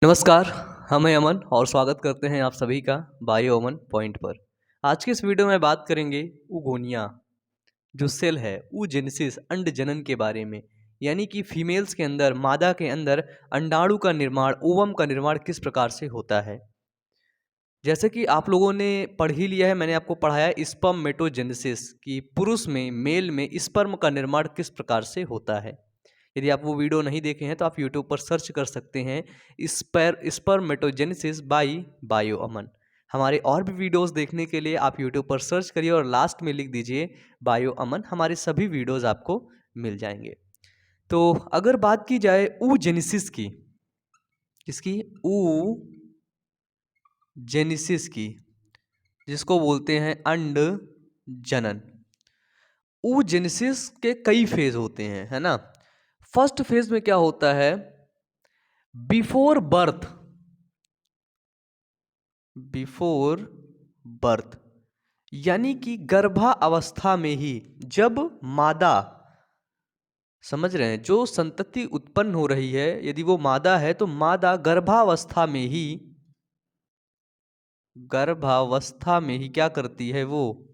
नमस्कार, हम हैं अमन और स्वागत करते हैं आप सभी का बायो अमन पॉइंट पर। आज के इस वीडियो में बात करेंगे ऊगोनिया जो सेल है ऊजेनेसिस अंड जनन के बारे में, यानी कि फीमेल्स के अंदर मादा के अंदर अंडाणु का निर्माण ओवम का निर्माण किस प्रकार से होता है। जैसे कि आप लोगों ने पढ़ ही लिया है, मैंने आपको पढ़ाया है स्पर्मेटोजेनेसिस कि पुरुष में मेल में स्पर्म का निर्माण किस प्रकार से होता है। यदि आप वो वीडियो नहीं देखे हैं तो आप यूट्यूब पर सर्च कर सकते हैं स्पर्मेटोजेनेसिस बाय बायो अमन। हमारे और भी वीडियोस देखने के लिए आप यूट्यूब पर सर्च करिए और लास्ट में लिख दीजिए बायो अमन, हमारे सभी वीडियोस आपको मिल जाएंगे। तो अगर बात की जाए ऊजेनेसिस की, किसकी? ऊजेनेसिस की, जिसको बोलते हैं अंड जनन। ऊजेनेसिस के कई फेज होते हैं, है ना। फर्स्ट फेज में क्या होता है? बिफोर बर्थ, बिफोर बर्थ यानी कि गर्भावस्था में ही, जब मादा, समझ रहे हैं, जो संतति उत्पन्न हो रही है यदि वो मादा है तो मादा गर्भावस्था में ही, गर्भावस्था में ही क्या करती है? वो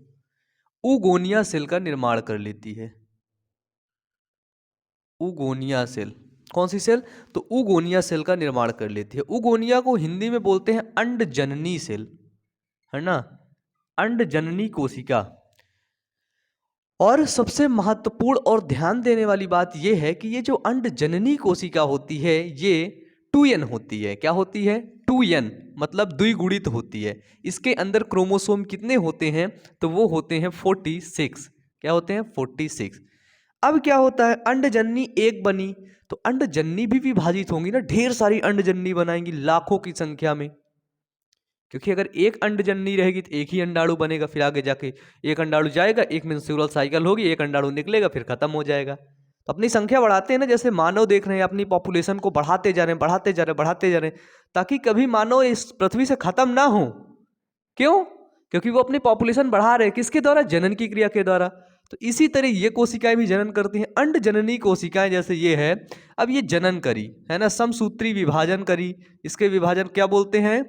ऊगोनिया सेल का निर्माण कर लेती है। ऊगोनिया सेल, कौन सी सेल? तो ऊगोनिया सेल का निर्माण कर लेती है। ऊगोनिया को हिंदी में बोलते हैं अंड जननी सेल, है ना, अंड जननी कोशिका। और सबसे महत्वपूर्ण और ध्यान देने वाली बात यह है कि ये जो अंड जननी कोशिका होती है ये 2n होती है। क्या होती है? 2n मतलब द्विगुणित होती है। इसके अंदर क्रोमोसोम कितने होते हैं? तो वो होते हैं 46। क्या होते हैं? 46। अब क्या होता है? अंडजननी एक बनी तो अंडजननी भी विभाजित होंगी ना, ढेर सारी अंडजननी बनाएंगी लाखों की संख्या में, क्योंकि अगर एक अंडजननी रहेगी तो एक ही अंडाणु बनेगा, फिर आगे जाके एक अंडाणु जाएगा, एक मेंस्ट्रुअल साइकिल होगी, एक अंडाणु निकलेगा, फिर खत्म हो जाएगा। तो अपनी संख्या बढ़ाते हैं ना, जैसे मानव देख रहे हैं अपनी पॉपुलेशन को बढ़ाते जा रहे हैं, बढ़ाते जा रहे हैं, बढ़ाते जा रहे हैं, ताकि कभी मानव इस पृथ्वी से खत्म ना हो। क्यों? क्योंकि वो अपनी पॉपुलेशन बढ़ा रहे हैं, किसके द्वारा? जनन की क्रिया के द्वारा। तो इसी तरह ये कोशिकाएं भी जनन करती हैं। अंड जननी कोशिकाएं जैसे ये है, अब ये जनन करी, है ना, समसूत्री विभाजन करी। इसके विभाजन क्या बोलते हैं?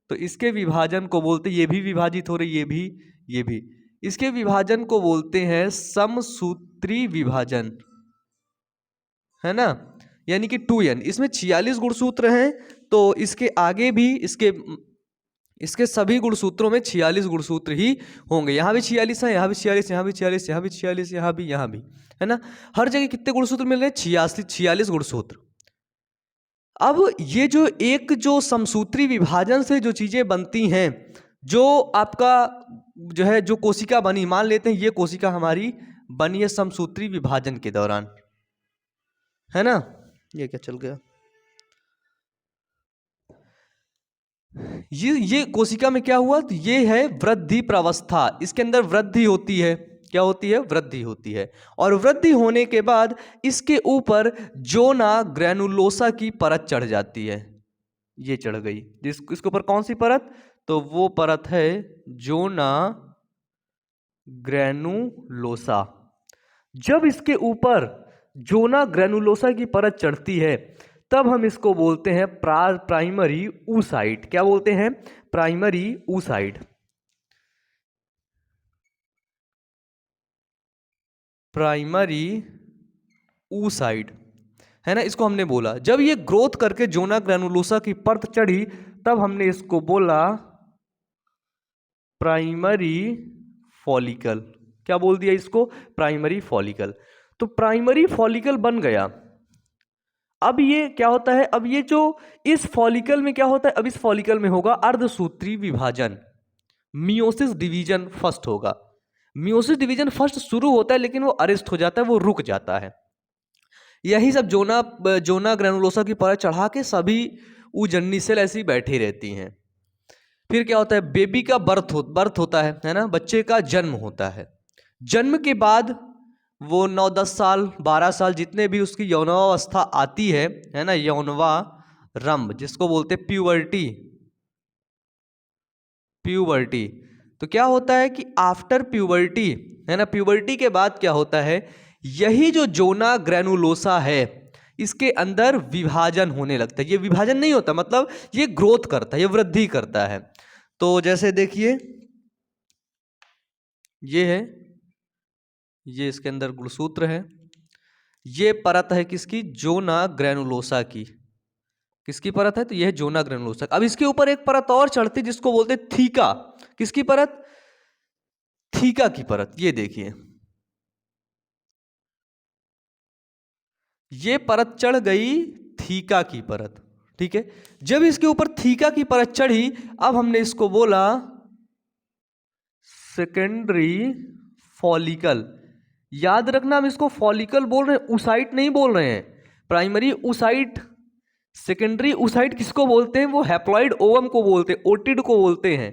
तो इसके विभाजन को बोलते, ये भी विभाजित हो रही, ये भी, ये भी, इसके विभाजन को बोलते हैं समसूत्री विभाजन, है ना, यानी कि 2n। इसमें 46 गुणसूत्र हैं, तो इसके आगे भी इसके सभी गुणसूत्रों में 46 गुणसूत्र ही होंगे। यहाँ भी 46 है, यहाँ भी 46, यहाँ भी 46, यहाँ भी 46, यहाँ भी, है ना। हर जगह कितने गुणसूत्र मिल रहे हैं? 46 गुणसूत्र। अब ये जो समसूत्री विभाजन से जो चीजें बनती हैं, जो आपका जो है जो कोशिका बनी, मान लेते हैं ये कोशिका हमारी बनी है समसूत्री विभाजन के दौरान, है ना। ये क्या चल गया? ये कोशिका में क्या हुआ? तो ये है वृद्धि प्रावस्था, इसके अंदर वृद्धि होती है। क्या होती है? वृद्धि होती है। और वृद्धि होने के बाद इसके ऊपर जोना ग्रैनुलोसा की परत चढ़ जाती है। ये चढ़ गई, इसके ऊपर कौन सी परत? तो वो परत है जोना ग्रैनुलोसा। जब इसके ऊपर जोना ग्रैनुलोसा की परत चढ़ती है तब हम इसको बोलते हैं प्राइमरी ऊसाइट। क्या बोलते हैं? Primary oocyte. प्राइमरी ऊसाइट, है ना, इसको हमने बोला। जब ये ग्रोथ करके जोना ग्रैनुलोसा की परत चढ़ी तब हमने इसको बोला प्राइमरी फॉलिकल। क्या बोल दिया इसको? Primary follicle. तो प्राइमरी फॉलिकल बन गया। अब ये क्या होता है? अब ये जो इस फॉलिकल में क्या होता है? अब इस फॉलिकल में होगा अर्धसूत्री विभाजन, मियोसिस डिवीजन फर्स्ट होगा। मियोसिस डिवीजन फर्स्ट शुरू होता है लेकिन वो अरेस्ट हो जाता है, वो रुक जाता है। यही सब जोना ग्रैनुलोसा की परत चढ़ा के सभी ऊजन्नी सेल ऐसी बैठी रहती हैं। फिर क्या होता है? बेबी का बर्थ होता है ना, बच्चे का जन्म होता है। जन्म के बाद वो 9-10 साल 12 साल जितने भी उसकी यौनावस्था आती है ना, यौनवारंभ जिसको बोलते हैं प्यूबर्टी। प्यूबर्टी तो क्या होता है कि आफ्टर प्यूबर्टी, है ना, प्यूबर्टी के बाद क्या होता है, यही जो जोना ग्रैनुलोसा है इसके अंदर विभाजन होने लगता है। ये विभाजन नहीं होता, मतलब ये ग्रोथ करता है, ये वृद्धि करता है। तो जैसे देखिए ये है, ये इसके अंदर गुणसूत्र है, ये परत है किसकी, जोना ग्रैनुलोसा की। किसकी परत है, तो ये है जोना ग्रैनुलोसा। अब इसके ऊपर एक परत और चढ़ती जिसको बोलते हैं थीका। किसकी परत, थीका की परत। ये देखिए ये परत चढ़ गई थीका की परत, ठीक है। जब इसके ऊपर थीका की परत चढ़ी, अब हमने इसको बोला सेकेंडरी फॉलिकल। याद रखना हम इसको फॉलिकल बोल रहे हैं, उसाइट नहीं बोल रहे हैं। प्राइमरी उसाइट, सेकेंडरी उसाइट किसको बोलते हैं, वो हैप्लॉइड ओवम को बोलते हैं, ओटिड को बोलते हैं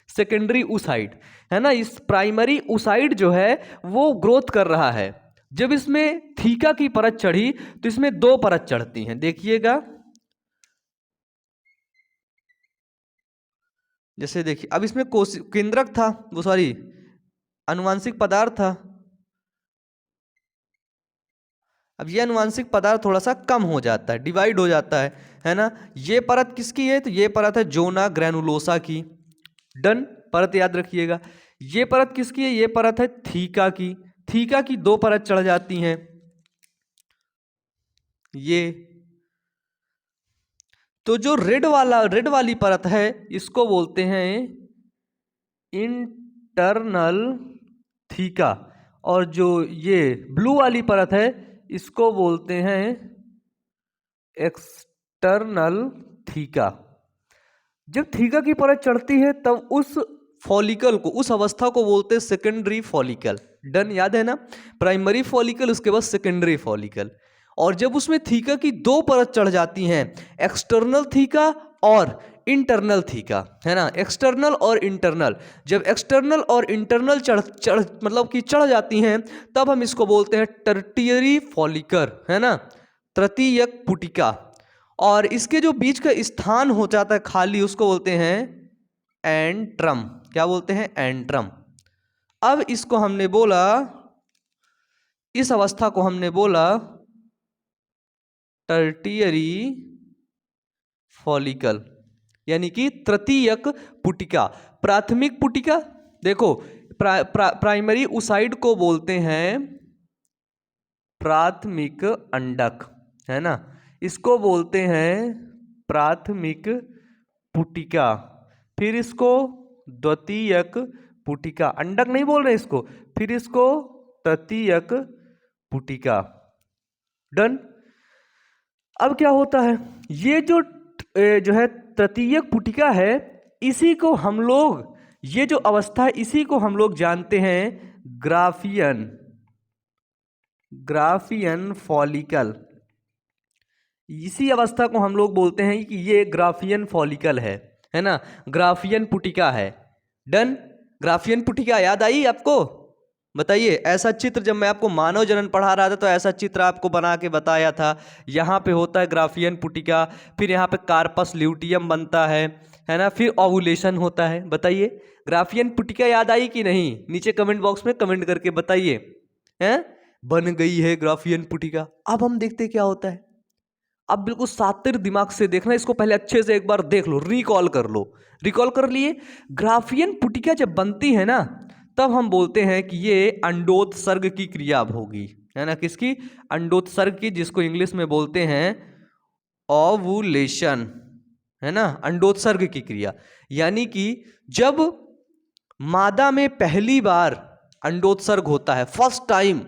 सेकेंडरी उसाइट, है ना। इस प्राइमरी उसाइट जो है वो ग्रोथ कर रहा है। जब इसमें थीका की परत चढ़ी तो इसमें दो परत चढ़ती हैं, देखिएगा। जैसे देखिए अब इसमें केंद्रक था, वो सॉरी अनुवांशिक पदार्थ था। अब ये अनुवांशिक पदार्थ थोड़ा सा कम हो जाता है, डिवाइड हो जाता है ना। ये परत किसकी है, तो ये परत है जोना ग्रैनुलोसा की। डन, परत याद रखिएगा। ये परत किसकी है, ये परत है थीका की। थीका की दो परत चढ़ जाती हैं, ये। तो जो रेड वाली परत है इसको बोलते हैं इंटरनल थीका, और जो ये ब्लू वाली परत है इसको बोलते हैं एक्सटर्नल थीका। जब थीका की परत चढ़ती है तब उस फॉलिकल को, उस अवस्था को बोलते हैं सेकेंडरी फॉलिकल। डन, याद है ना, प्राइमरी फॉलिकल, उसके बाद सेकेंडरी फॉलिकल। और जब उसमें थीका की दो परत चढ़ जाती हैं, एक्सटर्नल थीका और इंटरनल थीका, है ना, एक्सटर्नल और इंटरनल। जब एक्सटर्नल और इंटरनल मतलब कि चढ़ जाती हैं, तब हम इसको बोलते हैं टर्टियरी फॉलिकर, है ना, तृतीयक पुटिका। और इसके जो बीच का स्थान हो जाता है खाली, उसको बोलते हैं एंट्रम। क्या बोलते हैं, एंट्रम। अब इसको हमने बोला, इस अवस्था को हमने बोला टर्टियरी फॉलिकल, यानी कि तृतीयक पुटिका। प्राथमिक पुटिका, देखो प्राइमरी उसाइड को बोलते हैं प्राथमिक अंडक, है ना, इसको बोलते हैं प्राथमिक पुटिका। फिर इसको द्वितीयक पुटिका, अंडक नहीं बोल रहे इसको, फिर इसको तृतीयक पुटिका। डन। अब क्या होता है, ये जो है तृतीयक पुटिका है, इसी को हम लोग, ये जो अवस्था है इसी को हम लोग जानते हैं ग्राफियन फॉलिकल। इसी अवस्था को हम लोग बोलते हैं कि ये ग्राफियन फॉलिकल है ना, ग्राफियन पुटिका है। डन, ग्राफियन पुटिका याद आई आपको, बताइए। ऐसा चित्र जब मैं आपको मानव जनन पढ़ा रहा था तो ऐसा चित्र आपको बना के बताया था। यहाँ पे होता है ग्राफियन पुटिका, फिर यहाँ पे कार्पस ल्यूटियम बनता है ना, फिर ओवुलेशन होता है। बताइए ग्राफियन पुटिका याद आई कि नहीं, नीचे कमेंट बॉक्स में कमेंट करके बताइए। हैं, बन गई है ग्राफियन पुटिका। अब हम देखते क्या होता है। अब बिल्कुल सातिर दिमाग से देखना, इसको पहले अच्छे से एक बार देख लो, रिकॉल कर लो। रिकॉल कर लिए, ग्राफियन पुटिका जब बनती है ना, तब हम बोलते हैं कि ये अंडोत्सर्ग की क्रिया होगी, है ना, किसकी, अंडोत्सर्ग की, जिसको इंग्लिश में बोलते हैं ओवुलेशन, है ना, अंडोत्सर्ग की क्रिया। यानी कि जब मादा में पहली बार अंडोत्सर्ग होता है, फर्स्ट टाइम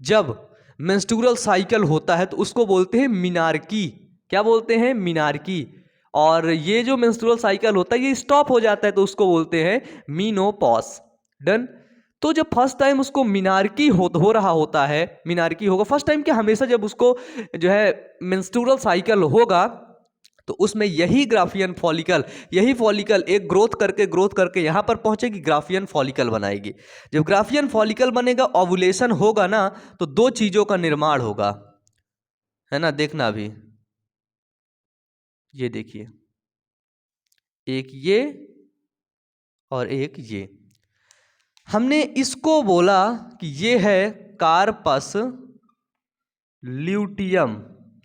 जब मेंस्ट्रुअल साइकिल होता है, तो उसको बोलते हैं मिनार्की। क्या बोलते हैं, मिनार्की। और ये जो मेंस्ट्रुअल साइकिल होता है ये स्टॉप हो जाता है, तो उसको बोलते हैं मीनोपॉज। डन। तो जब फर्स्ट टाइम उसको मिनार्की हो रहा होता है, मिनार्की होगा फर्स्ट टाइम, क्या हमेशा जब उसको जो है मेंस्ट्रुअल साइकिल होगा तो उसमें यही ग्राफियन फॉलिकल, यही फॉलिकल एक ग्रोथ करके यहां पर पहुंचेगी, ग्राफियन फॉलिकल बनाएगी। जब ग्राफियन फॉलिकल बनेगा, ओवुलेशन होगा ना, तो दो चीजों का निर्माण होगा, है ना, देखना अभी। ये देखिए, एक ये और एक ये। हमने इसको बोला कि ये है कार्पस ल्यूटियम,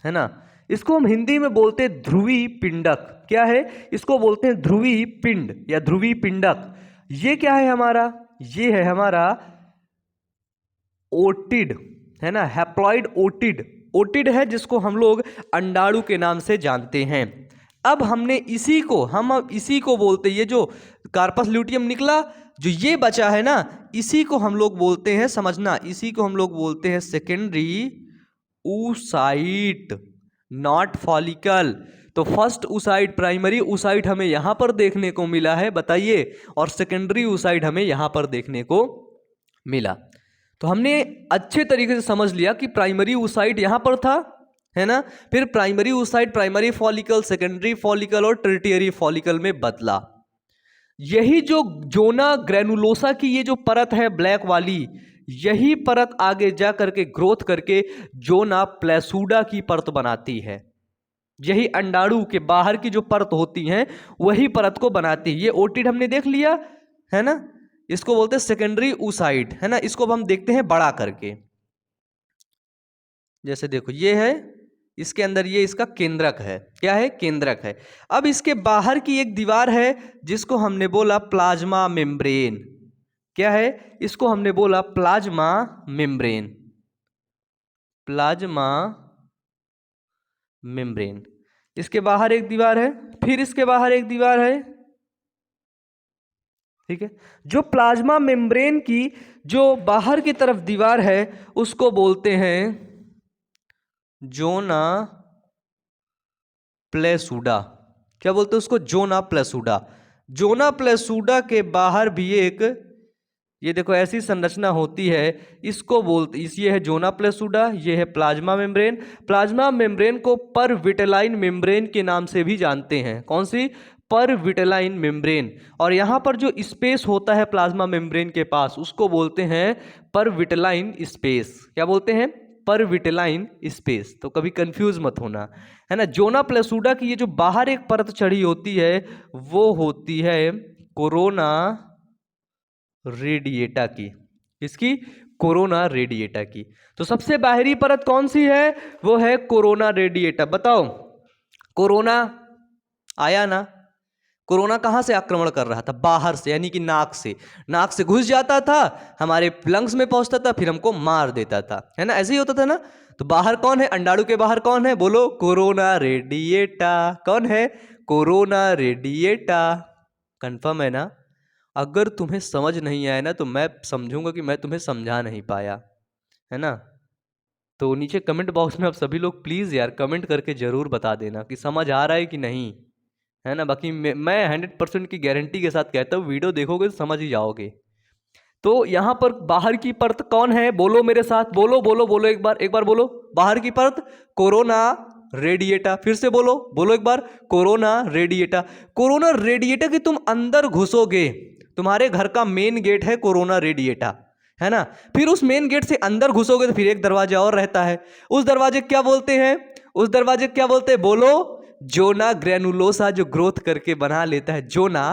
है ना। इसको हम हिंदी में बोलते हैं ध्रुवी पिंडक। क्या है? इसको बोलते हैं ध्रुवी पिंड या ध्रुवी पिंडक। ये क्या है हमारा? ये है हमारा ओटिड, है ना, हैप्लॉइड ओटिड। ओटिड है जिसको हम लोग अंडाणु के नाम से जानते हैं। अब हमने इसी को बोलते, ये जो कार्पस ल्यूटियम निकला, जो ये बचा है ना, इसी को हम लोग बोलते हैं, समझना, इसी को हम लोग बोलते हैं सेकेंडरी ऊसाइट, नॉट फॉलिकल। तो फर्स्ट ऊसाइट, प्राइमरी ऊसाइट हमें यहां पर देखने को मिला है, बताइए, और सेकेंडरी ऊसाइट हमें यहां पर देखने को मिला। तो हमने अच्छे तरीके से समझ लिया कि प्राइमरी ऊसाइट यहां पर था, है ना, फिर primary oocyte primary follicle, secondary follicle और टर्टियरी फॉलिकल में बदला। यही जो जोना ग्रेनुलोसा की ये जो परत है ब्लैक वाली, यही परत आगे जा करके ग्रोथ करके जोना प्लेसूडा की परत बनाती है। यही अंडाणु के बाहर की जो परत होती है वही परत को बनाती है। ये ओटिड हमने देख लिया, है ना, इसको बोलते हैं सेकेंडरी ऊसाइट, है ना। इसको अब हम देखते हैं बड़ा करके। जैसे देखो ये है, इसके अंदर ये इसका केंद्रक है। क्या है? केंद्रक है। अब इसके बाहर की एक दीवार है जिसको हमने बोला प्लाज्मा मेम्ब्रेन। क्या है? इसको हमने बोला प्लाज्मा मेम्ब्रेन, प्लाज्मा मेम्ब्रेन। इसके बाहर एक दीवार है, फिर इसके बाहर एक दीवार है, ठीक है। जो प्लाज्मा मेम्ब्रेन की जो बाहर की तरफ दीवार है उसको बोलते हैं जोना प्लेसूडा। क्या बोलते हैं उसको? जोना प्लेसूडा। जोना प्लेसूडा के बाहर भी एक, ये देखो ऐसी संरचना होती है, इसको बोलते, ये है जोना प्लेसूडा, ये है प्लाज्मा मेम्ब्रेन। प्लाज्मा मेम्ब्रेन को परविटेलाइन मेम्ब्रेन के नाम से भी जानते हैं। कौन सी? परविटेलाइन मेम्ब्रेन। और यहाँ पर जो स्पेस होता है प्लाज्मा मेम्ब्रेन के पास उसको बोलते हैं परविटेलाइन स्पेस। क्या बोलते हैं? परविटेलाइन स्पेस। तो कभी कंफ्यूज मत होना, है ना। जोना प्लेसूडा की ये जो बाहर एक परत चढ़ी होती है वो होती है कोरोना रेडिएटा की। किसकी? कोरोना रेडिएटा की। तो सबसे बाहरी परत कौन सी है? वो है कोरोना रेडिएटा। बताओ, कोरोना आया ना? कोरोना कहां से आक्रमण कर रहा था? बाहर से, यानी कि नाक से। नाक से घुस जाता था, हमारे लंग्स में पहुंचता था, फिर हमको मार देता था, है ना। ऐसे ही होता था ना। तो बाहर कौन है? अंडाणु के बाहर कौन है? बोलो, कोरोना रेडिएटा। कौन है? Corona radiata. कंफर्म है ना? अगर तुम्हें समझ नहीं आया ना तो मैं समझूंगा कि मैं तुम्हें समझा नहीं पाया, है ना। तो नीचे कमेंट बॉक्स में आप सभी लोग प्लीज़ यार कमेंट करके ज़रूर बता देना कि समझ आ रहा है कि नहीं, है ना। बाकी मैं 100% की गारंटी के साथ कहता हूँ, वीडियो देखोगे तो समझ ही जाओगे। तो यहाँ पर बाहर की परत कौन है? बोलो मेरे साथ, बोलो बोलो बोलो, एक बार बोलो। बाहर की परत कोरोना रेडिएटा। फिर से बोलो, बोलो एक बार, कोरोना रेडिएटा। कोरोना रेडिएटा की तुम अंदर घुसोगे, तुम्हारे घर का मेन गेट है कोरोना रेडिएटा, है ना। फिर उस मेन गेट से अंदर घुसोगे तो फिर एक दरवाजा और रहता है। उस दरवाजे क्या बोलते हैं? उस दरवाजे क्या बोलते हैं? बोलो, जोना ग्रेनुलोसा, जो ग्रोथ करके बना लेता है जोना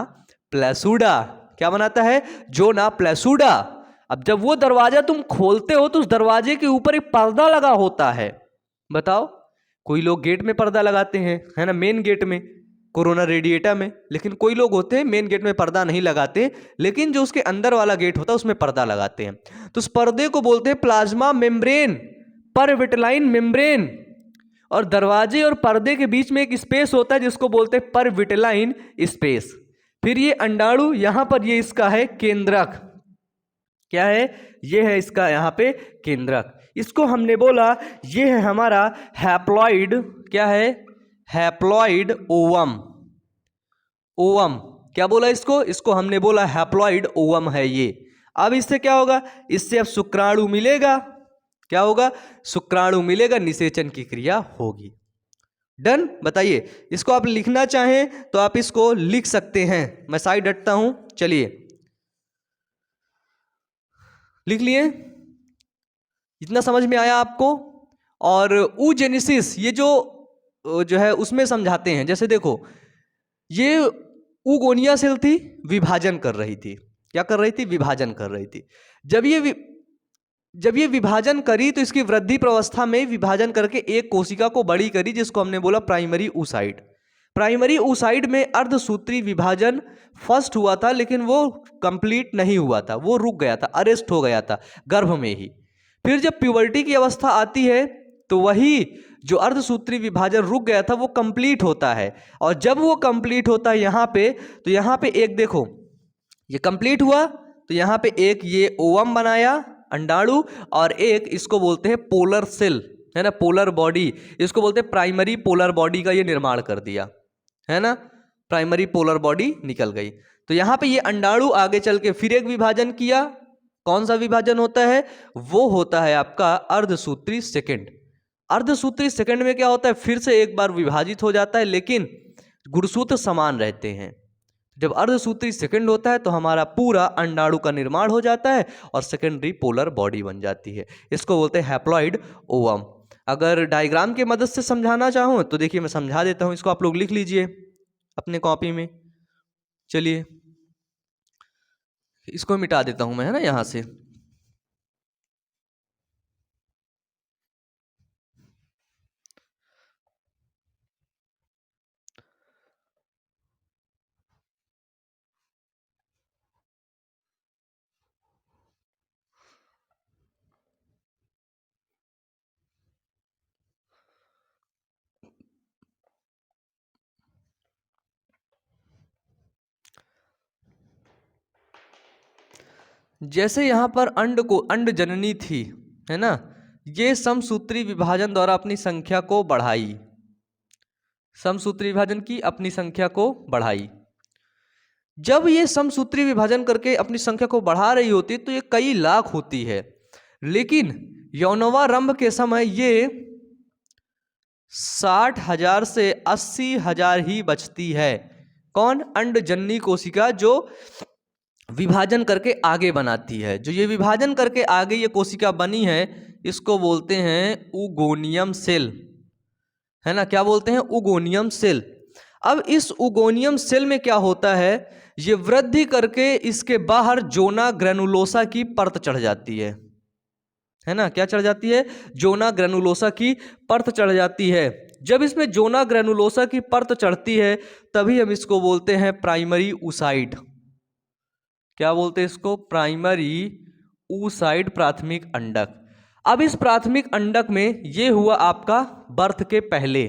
प्लेसूडा। क्या बनाता है? जोना प्लेसूडा। अब जब वो दरवाजा तुम खोलते हो तो उस दरवाजे के ऊपर एक पर्दा लगा होता है। बताओ, कोई लोग गेट में पर्दा लगाते हैं, है ना, मेन गेट में, कोरोना रेडिएटा में। लेकिन कोई लोग होते हैं मेन गेट में पर्दा नहीं लगाते, लेकिन जो उसके अंदर वाला गेट होता है उसमें पर्दा लगाते हैं। तो उस पर्दे को बोलते हैं प्लाज्मा मेम्ब्रेन, परविटेलाइन मेम्ब्रेन। और दरवाजे और पर्दे के बीच में एक स्पेस होता है जिसको बोलते हैं परविटेलाइन स्पेस। फिर ये अंडाणु, यहां पर ये इसका है केंद्रक। क्या है? ये है इसका यहां पे केंद्रक। इसको हमने बोला ये है हमारा हैप्लॉइड। क्या है? Haploid ovum. ओवम क्या बोला इसको? इसको हमने बोला हैप्लॉइड ओवम है ये। अब इससे क्या होगा? इससे अब शुक्राणु मिलेगा। क्या होगा? शुक्राणु मिलेगा, निषेचन की क्रिया होगी। डन? बताइए, इसको आप लिखना चाहें तो आप इसको लिख सकते हैं। मैं साइड हटता हूं, चलिए लिख लिए। इतना समझ में आया आपको? और ऊजेनेसिस ये जो है उसमें समझाते हैं। जैसे देखो, ये ऊगोनिया सेल थी, विभाजन कर रही थी। क्या कर रही थी? विभाजन कर रही थी। जब ये जब ये विभाजन करी तो इसकी वृद्धि प्रावस्था में विभाजन करके एक कोशिका को बड़ी करी, जिसको हमने बोला प्राइमरी oocyte। प्राइमरी oocyte में अर्धसूत्री विभाजन फर्स्ट हुआ था, लेकिन वो कंप्लीट नहीं हुआ था, वो रुक गया था, अरेस्ट हो गया था गर्भ में ही। फिर जब प्यूबर्टी की अवस्था आती है तो वही जो अर्धसूत्री विभाजन रुक गया था वो कंप्लीट होता है, और जब वो कंप्लीट होता है यहाँ पे, तो यहाँ पे एक देखो ये कंप्लीट हुआ, तो यहाँ पे एक ये ओवम बनाया अंडाणु, और एक इसको बोलते हैं पोलर सेल, है ना, पोलर बॉडी, इसको बोलते हैं प्राइमरी पोलर बॉडी का ये निर्माण कर दिया, है ना, प्राइमरी पोलर बॉडी निकल गई। तो यहाँ पे ये अंडाणु आगे चल के फिर एक विभाजन किया। कौन सा विभाजन होता है? वो होता है आपका अर्धसूत्री सेकंड। अर्धसूत्री सेकंड में क्या होता है, फिर से एक बार विभाजित हो जाता है, लेकिन गुणसूत्र समान रहते हैं। जब अर्धसूत्री सेकंड होता है तो हमारा पूरा अंडाणु का निर्माण हो जाता है और सेकेंडरी पोलर बॉडी बन जाती है। इसको बोलते हैं हैप्लॉइड ओवम। अगर डायग्राम के मदद से समझाना चाहूँ तो देखिए मैं समझा देता हूँ, इसको आप लोग लिख लीजिए अपने कॉपी में। चलिए इसको मिटा देता हूँ मैं, है ना, यहाँ से। जैसे यहाँ पर अंड जननी थी, है ना, ये समसूत्री विभाजन द्वारा अपनी संख्या को बढ़ाई, समसूत्री विभाजन की अपनी संख्या को बढ़ाई। जब ये समसूत्री विभाजन करके अपनी संख्या को बढ़ा रही होती तो ये कई लाख होती है, लेकिन यौनवारंभ के समय ये 60,000 से 80,000 ही बचती है। कौन? अंडजननी कोशिका, जो विभाजन करके आगे बनाती है। जो ये विभाजन करके आगे ये कोशिका बनी है इसको बोलते हैं उगोनियम सेल, है ना। क्या बोलते हैं? उगोनियम सेल। अब इस उगोनियम सेल में क्या होता है, ये वृद्धि करके इसके बाहर जोना ग्रेनुलोसा की परत चढ़ जाती है ना। क्या चढ़ जाती है? जोना ग्रेनुलोसा की परत चढ़ जाती है। जब इसमें जोना ग्रेनुलोसा की परत चढ़ती है तभी हम इसको बोलते हैं प्राइमरी oocyte। क्या बोलते हैं इसको? प्राइमरी oocyte, प्राथमिक अंडक। अब इस प्राथमिक अंडक में ये हुआ आपका बर्थ के पहले,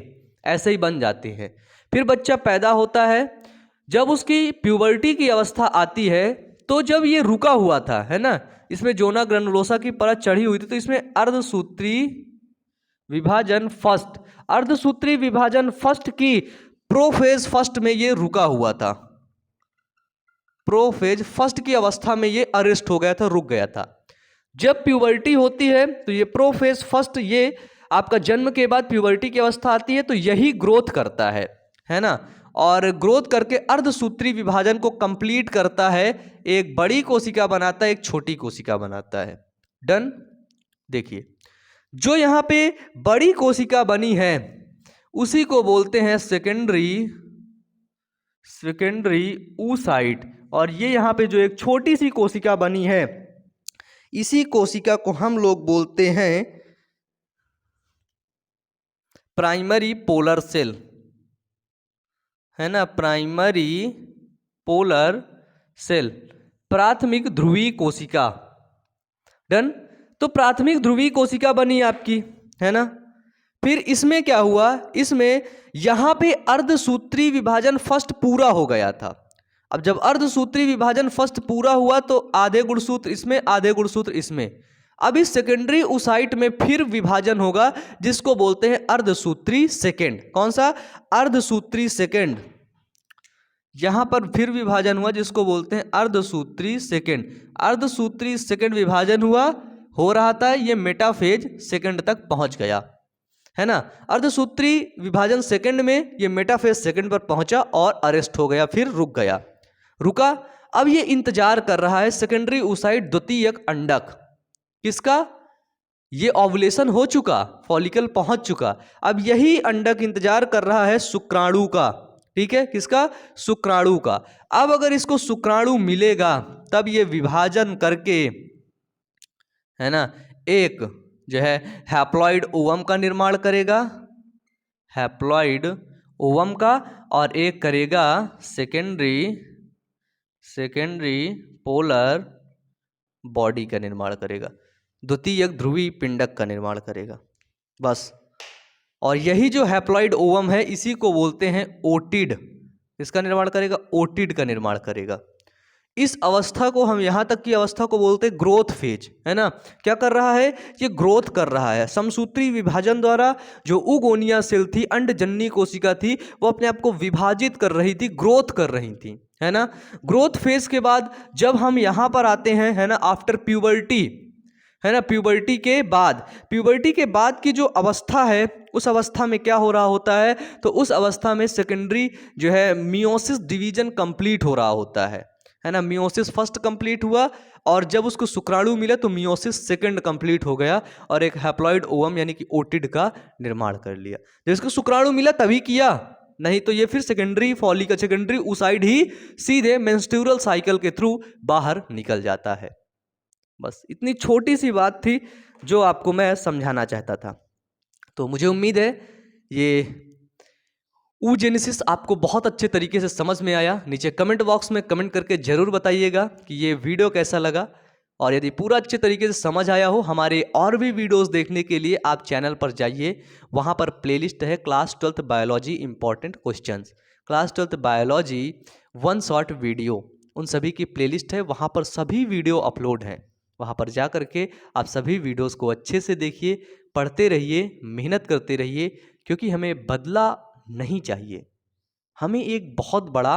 ऐसे ही बन जाते हैं। फिर बच्चा पैदा होता है, जब उसकी प्यूबर्टी की अवस्था आती है तो जब ये रुका हुआ था, है ना, इसमें जोना ग्रेनुलोसा की परत चढ़ी हुई थी, तो इसमें अर्धसूत्री विभाजन फर्स्ट, अर्धसूत्री विभाजन फर्स्ट की प्रोफेज फर्स्ट में ये रुका हुआ था। प्रोफेज फर्स्ट की अवस्था में ये अरेस्ट हो गया था, रुक गया था। जब प्यूबर्टी होती है तो ये प्रोफेज फर्स्ट, ये आपका जन्म के बाद प्यूबर्टी की अवस्था आती है तो यही ग्रोथ करता है ना, और ग्रोथ करके अर्धसूत्री विभाजन को कंप्लीट करता है, एक बड़ी कोशिका बनाता है, एक छोटी कोशिका बनाता है। डन। देखिए जो यहाँ पे बड़ी कोशिका बनी है उसी को बोलते हैं सेकेंडरी oocyte, और ये यहाँ पे जो एक छोटी सी कोशिका बनी है इसी कोशिका को हम लोग बोलते हैं प्राइमरी पोलर सेल, है ना, प्राइमरी पोलर सेल, प्राथमिक ध्रुवीय कोशिका। डन। तो प्राथमिक ध्रुवीय कोशिका बनी आपकी, है ना। फिर इसमें क्या हुआ, इसमें यहां पे अर्धसूत्री विभाजन फर्स्ट पूरा हो गया था। अब जब अर्धसूत्री विभाजन फर्स्ट पूरा हुआ तो आधे गुणसूत्र इसमें, आधे गुणसूत्र इसमें। अब इस सेकेंडरी oocyte में फिर विभाजन होगा जिसको बोलते हैं अर्धसूत्री सेकेंड। कौन सा? अर्धसूत्री सेकेंड। यहां पर फिर विभाजन हुआ जिसको बोलते हैं अर्धसूत्री सेकेंड। अर्धसूत्री सेकेंड विभाजन हुआ, हो रहा था, ये मेटाफेज सेकेंड तक पहुंच गया, है ना। अर्धसूत्री विभाजन सेकेंड में ये मेटाफेज सेकेंड पर पहुंचा और अरेस्ट हो गया, फिर रुक गया, रुका। अब ये इंतजार कर रहा है सेकेंडरी oocyte, द्वितीयक अंडक। किसका? ये ओवुलेशन हो चुका, फॉलिकल पहुंच चुका, अब यही अंडक इंतजार कर रहा है शुक्राणु का। ठीक है, किसका? शुक्राणु का। अब अगर इसको शुक्राणु मिलेगा तब ये विभाजन करके, है ना, एक जो है हैप्लॉइड ओवम का निर्माण करेगा, हैप्लॉइड ओवम का, और एक करेगा सेकेंडरी पोलर बॉडी का निर्माण करेगा, द्वितीयक ध्रुवीय पिंडक का निर्माण करेगा, बस। और यही जो हैप्लॉइड ओवम है इसी को बोलते हैं ओटिड। इसका निर्माण करेगा, ओटिड का निर्माण करेगा। इस अवस्था को हम यहाँ तक की अवस्था को बोलते हैं ग्रोथ फेज, है ना। क्या कर रहा है, ये ग्रोथ कर रहा है। समसूत्री विभाजन द्वारा जो उगोनिया सेल थी, अंडजननी कोशिका थी, वो अपने आप को विभाजित कर रही थी, ग्रोथ कर रही थी, है ना। ग्रोथ फेज के बाद जब हम यहाँ पर आते हैं, है ना, आफ्टर प्यूबर्टी, है ना, प्यूबर्टी के बाद की जो अवस्था है, उस अवस्था में क्या हो रहा होता है, तो उस अवस्था में सेकेंडरी जो है मियोसिस डिवीजन कंप्लीट हो रहा होता है ना। मियोसिस फर्स्ट कंप्लीट हुआ, और जब उसको शुक्राणु मिला तो मियोसिस सेकंड कंप्लीट हो गया, और एक हैप्लॉइड ओवम यानी कि ओटिड का निर्माण कर लिया। जब इसको शुक्राणु मिला तभी किया, नहीं तो ये फिर सेकेंडरी फॉलिकल, सेकेंडरी oocyte ही सीधे मेंस्ट्रुअल साइकिल के थ्रू बाहर निकल जाता है। बस इतनी छोटी सी बात थी जो आपको मैं समझाना चाहता था। तो मुझे उम्मीद है ये oogenesis आपको बहुत अच्छे तरीके से समझ में आया। नीचे कमेंट बॉक्स में कमेंट करके जरूर बताइएगा कि ये वीडियो कैसा लगा, और यदि पूरा अच्छे तरीके से समझ आया हो, हमारे और भी वीडियोस देखने के लिए आप चैनल पर जाइए, वहाँ पर प्लेलिस्ट है class 12th biology important questions, class 12th biology 1 short video, उन सभी की प्लेलिस्ट है, वहाँ पर सभी वीडियो अपलोड हैं। वहाँ पर जा करके आप सभी वीडियोस को अच्छे से देखिए, पढ़ते रहिए, मेहनत करते रहिए, क्योंकि हमें बदला नहीं चाहिए, हमें एक बहुत बड़ा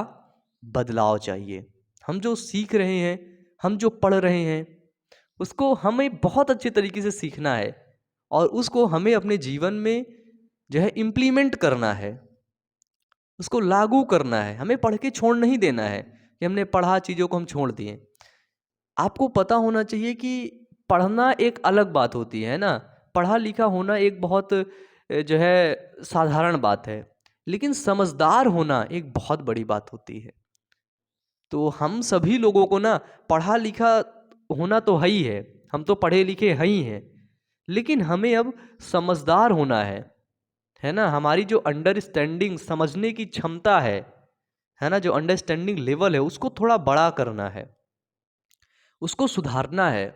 बदलाव चाहिए। हम जो सीख रहे हैं, हम जो पढ़ रहे हैं, उसको हमें बहुत अच्छे तरीके से सीखना है, और उसको हमें अपने जीवन में जो है इम्प्लीमेंट करना है, उसको लागू करना है। हमें पढ़ के छोड़ नहीं देना है कि हमने पढ़ा, चीज़ों को हम छोड़ दिए। आपको पता होना चाहिए कि पढ़ना एक अलग बात होती है ना, पढ़ा लिखा होना एक बहुत जो है साधारण बात है, लेकिन समझदार होना एक बहुत बड़ी बात होती है। तो हम सभी लोगों को ना पढ़ा लिखा होना तो है ही है, हम तो पढ़े लिखे हैं ही हैं, लेकिन हमें अब समझदार होना है ना। हमारी जो अंडरस्टैंडिंग, समझने की क्षमता है ना, जो अंडरस्टैंडिंग लेवल है, उसको थोड़ा बड़ा करना है, उसको सुधारना है।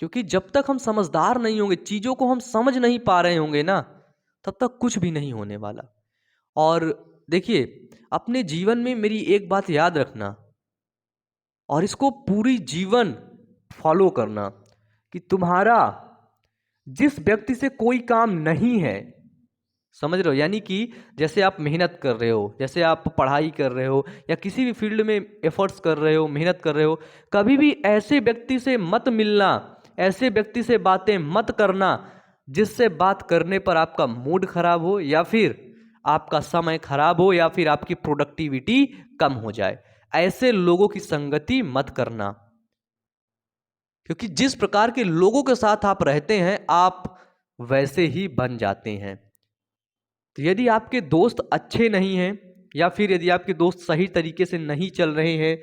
क्योंकि जब तक हम समझदार नहीं होंगे, चीज़ों को हम समझ नहीं पा रहे होंगे ना, तब तक कुछ भी नहीं होने वाला। और देखिए, अपने जीवन में मेरी एक बात याद रखना, और इसको पूरी जीवन फॉलो करना, कि तुम्हारा जिस व्यक्ति से कोई काम नहीं है, समझ रहे हो, यानी कि जैसे आप मेहनत कर रहे हो, जैसे आप पढ़ाई कर रहे हो, या किसी भी फील्ड में एफर्ट्स कर रहे हो, मेहनत कर रहे हो, कभी भी ऐसे व्यक्ति से मत मिलना, ऐसे व्यक्ति से बातें मत करना जिससे बात करने पर आपका मूड खराब हो, या फिर आपका समय खराब हो, या फिर आपकी प्रोडक्टिविटी कम हो जाए। ऐसे लोगों की संगति मत करना, क्योंकि जिस प्रकार के लोगों के साथ आप रहते हैं, आप वैसे ही बन जाते हैं। तो यदि आपके दोस्त अच्छे नहीं हैं, या फिर यदि आपके दोस्त सही तरीके से नहीं चल रहे हैं,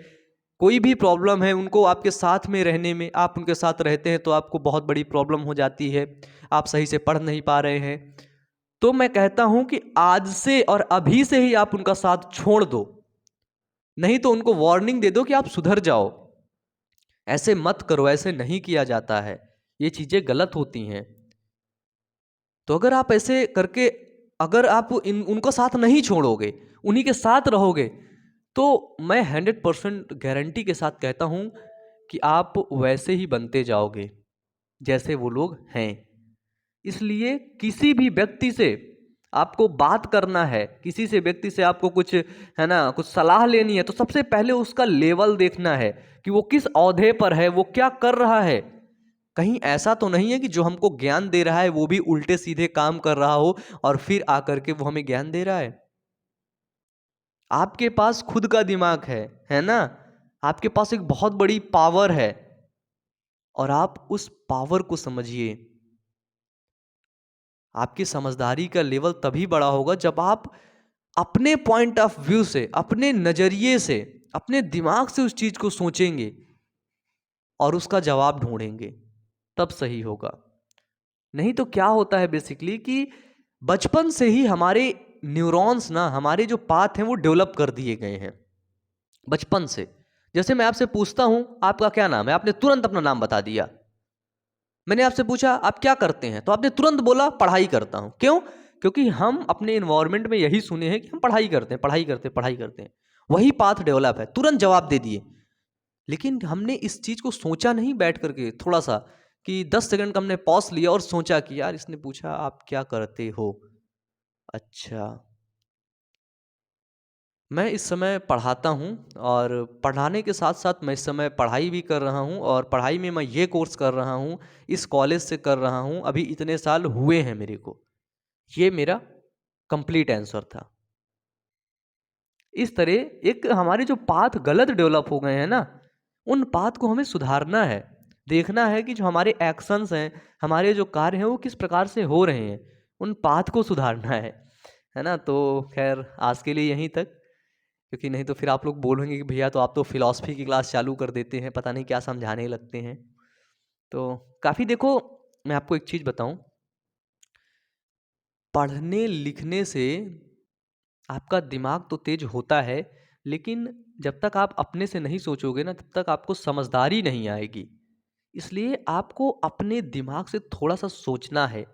कोई भी प्रॉब्लम है उनको आपके साथ में रहने में, आप उनके साथ रहते हैं तो आपको बहुत बड़ी प्रॉब्लम हो जाती है, आप सही से पढ़ नहीं पा रहे हैं, तो मैं कहता हूं कि आज से और अभी से ही आप उनका साथ छोड़ दो, नहीं तो उनको वार्निंग दे दो कि आप सुधर जाओ, ऐसे मत करो, ऐसे नहीं किया जाता है, ये चीज़ें गलत होती हैं। तो अगर आप ऐसे करके, अगर आप उनका साथ नहीं छोड़ोगे, उन्हीं के साथ रहोगे, तो मैं 100% गारंटी के साथ कहता हूं कि आप वैसे ही बनते जाओगे जैसे वो लोग हैं। इसलिए किसी भी व्यक्ति से आपको बात करना है, किसी से व्यक्ति से आपको कुछ, है ना, कुछ सलाह लेनी है, तो सबसे पहले उसका लेवल देखना है कि वो किस ओहदे पर है, वो क्या कर रहा है। कहीं ऐसा तो नहीं है कि जो हमको ज्ञान दे रहा है वो भी उल्टे सीधे काम कर रहा हो और फिर आकर के वो हमें ज्ञान दे रहा है। आपके पास खुद का दिमाग है ना, आपके पास एक बहुत बड़ी पावर है, और आप उस पावर को समझिए। आपकी समझदारी का लेवल तभी बड़ा होगा जब आप अपने पॉइंट ऑफ व्यू से, अपने नजरिए से, अपने दिमाग से उस चीज को सोचेंगे और उसका जवाब ढूंढेंगे, तब सही होगा। नहीं तो क्या होता है बेसिकली कि बचपन से ही हमारे न्यूरॉन्स ना, हमारे जो पाथ हैं वो डेवलप कर दिए गए हैं बचपन से। जैसे मैं आपसे पूछता हूं आपका क्या नाम है, आपने तुरंत अपना नाम बता दिया। मैंने आपसे पूछा आप क्या करते हैं, तो आपने तुरंत बोला पढ़ाई करता हूं। क्यों? क्योंकि हम अपने इन्वायरमेंट में यही सुने हैं कि हम पढ़ाई करते हैं, पढ़ाई करते हैं, पढ़ाई करते हैं। वही पाथ डेवलप है, तुरंत जवाब दे दिए। लेकिन हमने इस चीज को सोचा नहीं बैठ करके थोड़ा सा, कि 10 सेकंड का हमने पॉज लिया और सोचा कि यार इसने पूछा आप क्या करते हो। अच्छा, मैं इस समय पढ़ाता हूँ, और पढ़ाने के साथ साथ मैं इस समय पढ़ाई भी कर रहा हूँ, और पढ़ाई में मैं ये कोर्स कर रहा हूँ, इस कॉलेज से कर रहा हूँ, अभी इतने साल हुए हैं मेरे को। ये मेरा कंप्लीट आंसर था। इस तरह एक हमारे जो पाथ गलत डेवलप हो गए हैं ना, उन पाथ को हमें सुधारना है। देखना है कि जो हमारे एक्शंस हैं, हमारे जो कार्य हैं वो किस प्रकार से हो रहे हैं, उन पाथ को सुधारना है ना। तो खैर आज के लिए यहीं तक, क्योंकि नहीं तो फिर आप लोग बोलेंगे कि भैया तो आप तो फिलॉसफी की क्लास चालू कर देते हैं, पता नहीं क्या समझाने लगते हैं। तो काफ़ी देखो, मैं आपको एक चीज़ बताऊं, पढ़ने लिखने से आपका दिमाग तो तेज होता है, लेकिन जब तक आप अपने से नहीं सोचोगे ना, तब तक आपको समझदारी नहीं आएगी। इसलिए आपको अपने दिमाग से थोड़ा सा सोचना है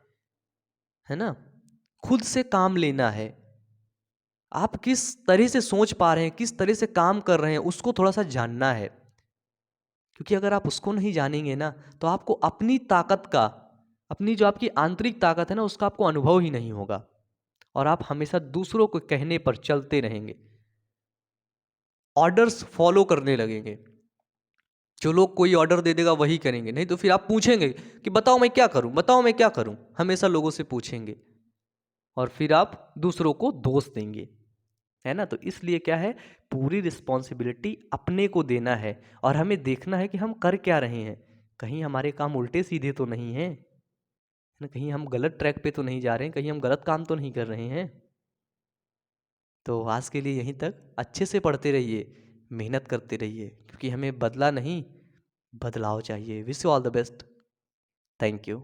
ना, खुद से काम लेना है। आप किस तरह से सोच पा रहे हैं, किस तरह से काम कर रहे हैं, उसको थोड़ा सा जानना है। क्योंकि अगर आप उसको नहीं जानेंगे ना, तो आपको अपनी ताकत का, अपनी जो आपकी आंतरिक ताकत है ना, उसका आपको अनुभव ही नहीं होगा, और आप हमेशा दूसरों को कहने पर चलते रहेंगे, ऑर्डर्स फॉलो करने लगेंगे। जो लोग कोई ऑर्डर दे देगा वही करेंगे, नहीं तो फिर आप पूछेंगे कि बताओ मैं क्या करूं, बताओ मैं क्या करूं, हमेशा लोगों से पूछेंगे, और फिर आप दूसरों को दोष देंगे, है ना। तो इसलिए क्या है, पूरी रिस्पॉन्सिबिलिटी अपने को देना है, और हमें देखना है कि हम कर क्या रहे हैं, कहीं हमारे काम उल्टे सीधे तो नहीं है ना, कहीं हम गलत ट्रैक पे तो नहीं जा रहे हैं, कहीं हम गलत काम तो नहीं कर रहे हैं। तो आज के लिए यहीं तक, अच्छे से पढ़ते रहिए, मेहनत करते रहिए, क्योंकि हमें बदला नहीं, बदलाव चाहिए। Wish you all the best. Thank you.